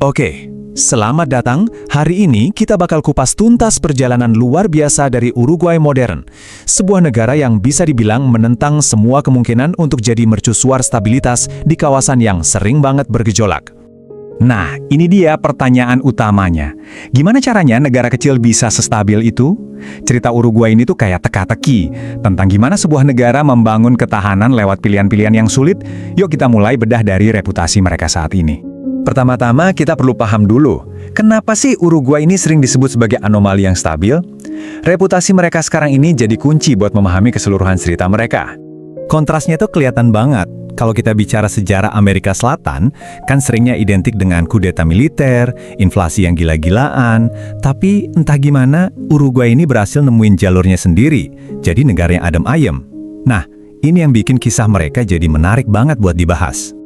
Oke, selamat datang. Hari ini kita bakal kupas tuntas perjalanan luar biasa dari Uruguay modern. Sebuah negara yang bisa dibilang menentang semua kemungkinan untuk jadi mercusuar stabilitas di kawasan yang sering banget bergejolak. Nah, ini dia pertanyaan utamanya. Gimana caranya negara kecil bisa sestabil itu? Cerita Uruguay ini tuh kayak teka-teki tentang gimana sebuah negara membangun ketahanan lewat pilihan-pilihan yang sulit. Yuk kita mulai bedah dari reputasi mereka saat ini. Pertama-tama kita perlu paham dulu, kenapa sih Uruguay ini sering disebut sebagai anomali yang stabil? Reputasi mereka sekarang ini jadi kunci buat memahami keseluruhan cerita mereka. Kontrasnya tuh kelihatan banget. Kalau kita bicara sejarah Amerika Selatan, kan seringnya identik dengan kudeta militer, inflasi yang gila-gilaan, tapi entah gimana Uruguay ini berhasil nemuin jalurnya sendiri, jadi negara yang adem ayem. Nah, ini yang bikin kisah mereka jadi menarik banget buat dibahas.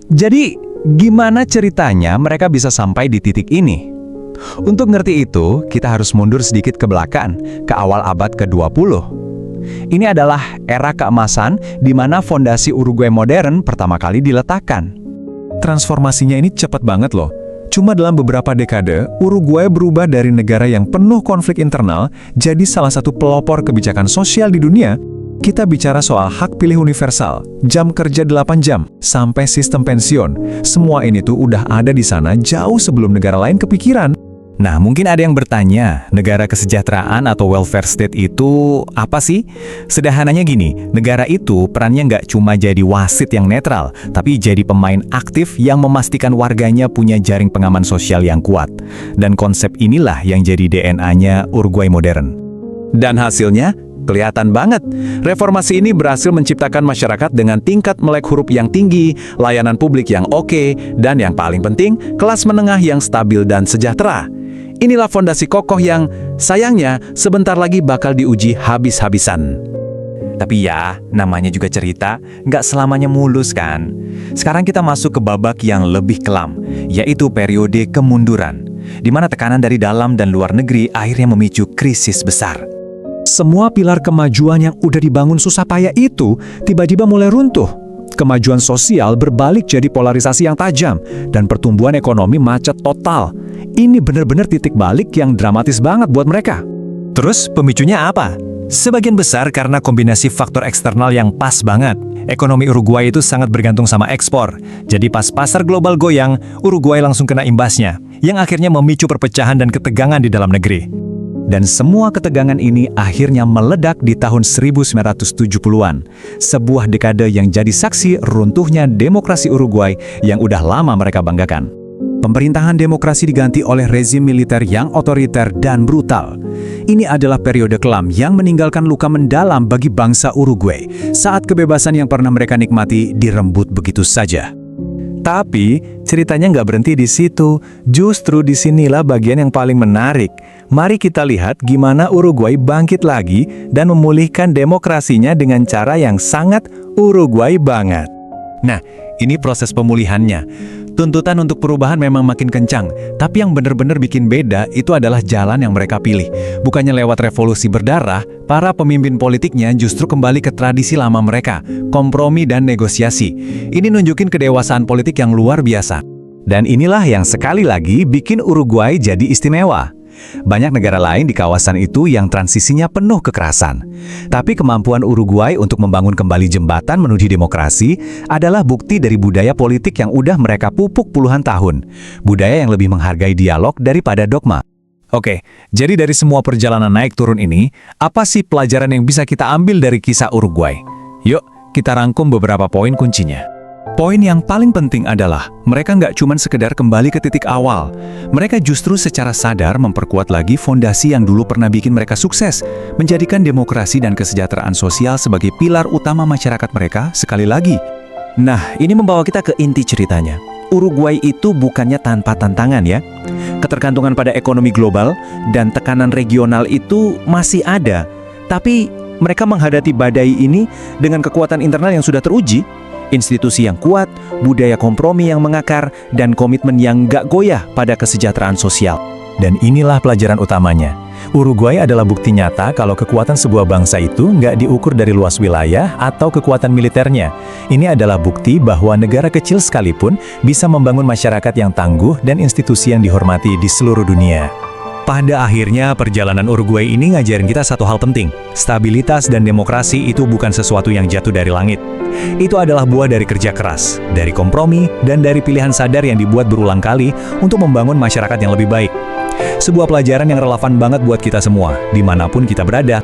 Jadi, gimana ceritanya mereka bisa sampai di titik ini? Untuk ngerti itu, kita harus mundur sedikit ke belakang, ke awal abad ke-20. Ini adalah era keemasan di mana fondasi Uruguay modern pertama kali diletakkan. Transformasinya ini cepat banget loh. Cuma dalam beberapa dekade, Uruguay berubah dari negara yang penuh konflik internal jadi salah satu pelopor kebijakan sosial di dunia. Kita bicara soal hak pilih universal, jam kerja 8 jam, sampai sistem pensiun. Semua ini tuh udah ada di sana jauh sebelum negara lain kepikiran. Nah, mungkin ada yang bertanya, negara kesejahteraan atau welfare state itu apa sih? Sederhananya gini, negara itu perannya nggak cuma jadi wasit yang netral, tapi jadi pemain aktif yang memastikan warganya punya jaring pengaman sosial yang kuat. Dan konsep inilah yang jadi DNA-nya Uruguay modern. Dan hasilnya? Kelihatan banget. Reformasi ini berhasil menciptakan masyarakat dengan tingkat melek huruf yang tinggi, layanan publik yang oke, dan yang paling penting, kelas menengah yang stabil dan sejahtera. Inilah fondasi kokoh yang, sayangnya, sebentar lagi bakal diuji habis-habisan. Tapi ya, namanya juga cerita, nggak selamanya mulus kan? Sekarang kita masuk ke babak yang lebih kelam, yaitu periode kemunduran, di mana tekanan dari dalam dan luar negeri akhirnya memicu krisis besar. Semua pilar kemajuan yang udah dibangun susah payah itu tiba-tiba mulai runtuh. Kemajuan sosial berbalik jadi polarisasi yang tajam, dan pertumbuhan ekonomi macet total. Ini benar-benar titik balik yang dramatis banget buat mereka. Terus pemicunya apa? Sebagian besar karena kombinasi faktor eksternal yang pas banget. Ekonomi Uruguay itu sangat bergantung sama ekspor. Jadi pas pasar global goyang, Uruguay langsung kena imbasnya, yang akhirnya memicu perpecahan dan ketegangan di dalam negeri. Dan semua ketegangan ini akhirnya meledak di tahun 1970-an. Sebuah dekade yang jadi saksi runtuhnya demokrasi Uruguay yang udah lama mereka banggakan. Pemerintahan demokrasi diganti oleh rezim militer yang otoriter dan brutal. Ini adalah periode kelam yang meninggalkan luka mendalam bagi bangsa Uruguay saat kebebasan yang pernah mereka nikmati dirembut begitu saja. Tapi, ceritanya nggak berhenti di situ. Justru disinilah bagian yang paling menarik. Mari kita lihat gimana Uruguay bangkit lagi dan memulihkan demokrasinya dengan cara yang sangat Uruguay banget. Nah, ini proses pemulihannya. Tuntutan untuk perubahan memang makin kencang, tapi yang benar-benar bikin beda itu adalah jalan yang mereka pilih. Bukannya lewat revolusi berdarah, para pemimpin politiknya justru kembali ke tradisi lama mereka, kompromi dan negosiasi. Ini nunjukin kedewasaan politik yang luar biasa. Dan inilah yang sekali lagi bikin Uruguay jadi istimewa. Banyak negara lain di kawasan itu yang transisinya penuh kekerasan. Tapi kemampuan Uruguay untuk membangun kembali jembatan menuju demokrasi adalah bukti dari budaya politik yang udah mereka pupuk puluhan tahun. Budaya yang lebih menghargai dialog daripada dogma. Oke, jadi dari semua perjalanan naik turun ini, apa sih pelajaran yang bisa kita ambil dari kisah Uruguay? Yuk, kita rangkum beberapa poin kuncinya. Poin yang paling penting adalah, mereka nggak cuma sekedar kembali ke titik awal. Mereka justru secara sadar memperkuat lagi fondasi yang dulu pernah bikin mereka sukses, menjadikan demokrasi dan kesejahteraan sosial sebagai pilar utama masyarakat mereka sekali lagi. Nah, ini membawa kita ke inti ceritanya. Uruguay itu bukannya tanpa tantangan ya. Ketergantungan pada ekonomi global dan tekanan regional itu masih ada. Tapi mereka menghadapi badai ini dengan kekuatan internal yang sudah teruji. Institusi yang kuat, budaya kompromi yang mengakar, dan komitmen yang gak goyah pada kesejahteraan sosial. Dan inilah pelajaran utamanya. Uruguay adalah bukti nyata kalau kekuatan sebuah bangsa itu nggak diukur dari luas wilayah atau kekuatan militernya. Ini adalah bukti bahwa negara kecil sekalipun bisa membangun masyarakat yang tangguh dan institusi yang dihormati di seluruh dunia. Pada akhirnya, perjalanan Uruguay ini ngajarin kita satu hal penting. Stabilitas dan demokrasi itu bukan sesuatu yang jatuh dari langit. Itu adalah buah dari kerja keras, dari kompromi, dan dari pilihan sadar yang dibuat berulang kali untuk membangun masyarakat yang lebih baik. Sebuah pelajaran yang relevan banget buat kita semua, dimanapun kita berada.